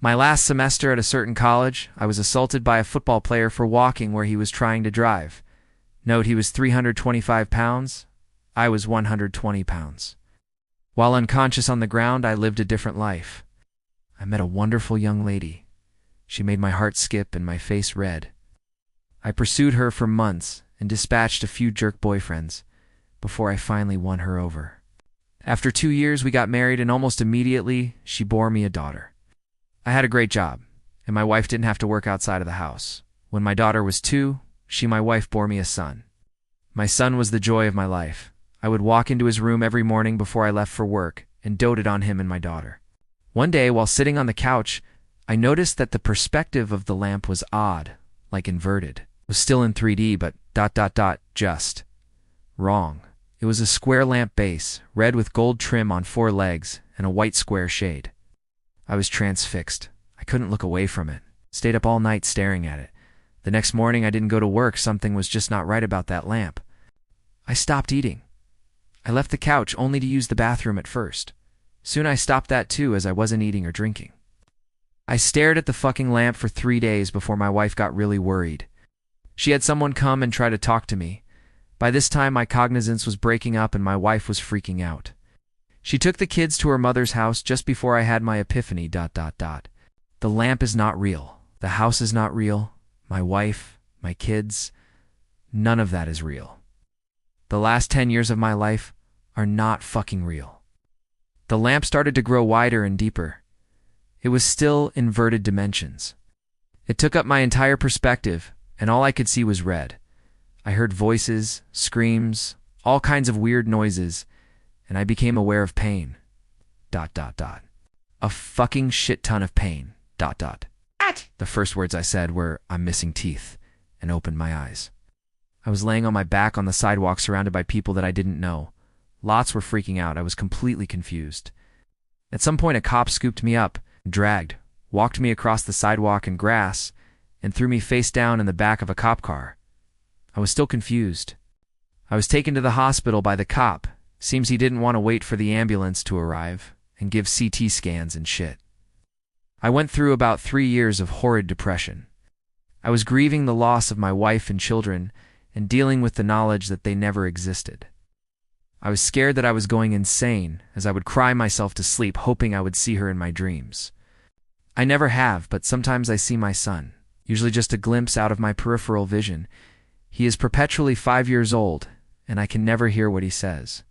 My last semester at a certain college, I was assaulted by a football player for walking where he was trying to drive. Note he was 325 pounds. I was 120 pounds. While unconscious on the ground, I lived a different life. I met a wonderful young lady. She made my heart skip and my face red. I pursued her for months and dispatched a few jerk boyfriends before I finally won her over. After 2 years, we got married, and almost immediately, she bore me a daughter. I had a great job, and my wife didn't have to work outside of the house. When my daughter was 2, my wife, bore me a son. My son was the joy of my life. I would walk into his room every morning before I left for work and doted on him and my daughter. One day, while sitting on the couch, I noticed that the perspective of the lamp was odd, like inverted. It was still in 3D, but just wrong. It was a square lamp base, red with gold trim on 4 legs and a white square shade. I was transfixed. I couldn't look away from it. Stayed up all night staring at it. The next morning, I didn't go to work. Something was just not right about that lamp. I stopped eating. I left the couch only to use the bathroom at first. Soon I stopped that too, as I wasn't eating or drinking. I stared at the fucking lamp for 3 days before my wife got really worried. She had someone come and try to talk to me. By this time, my cognizance was breaking up and my wife was freaking out. She took the kids to her mother's house just before I had my epiphany. The lamp is not real. The house is not real. My wife, my kids, none of that is real. The last 10 years of my life are not fucking real. The lamp started to grow wider and deeper. It was still inverted dimensions. It took up my entire perspective, and all I could see was red. I heard voices, screams, all kinds of weird noises, and I became aware of pain. A fucking shit ton of pain. The first words I said were, "I'm missing teeth," and opened my eyes. I was laying on my back on the sidewalk surrounded by people that I didn't know. Lots were freaking out. I was completely confused. At some point, a cop scooped me up, dragged, walked me across the sidewalk and grass, and threw me face down in the back of a cop car. I was still confused. I was taken to the hospital by the cop. Seems he didn't want to wait for the ambulance to arrive and give CT scans and shit. I went through about 3 years of horrid depression. I was grieving the loss of my wife and children and dealing with the knowledge that they never existed. I was scared that I was going insane, as I would cry myself to sleep hoping I would see her in my dreams. I never have, but sometimes I see my son, usually just a glimpse out of my peripheral vision. He is perpetually 5 years old, and I can never hear what he says.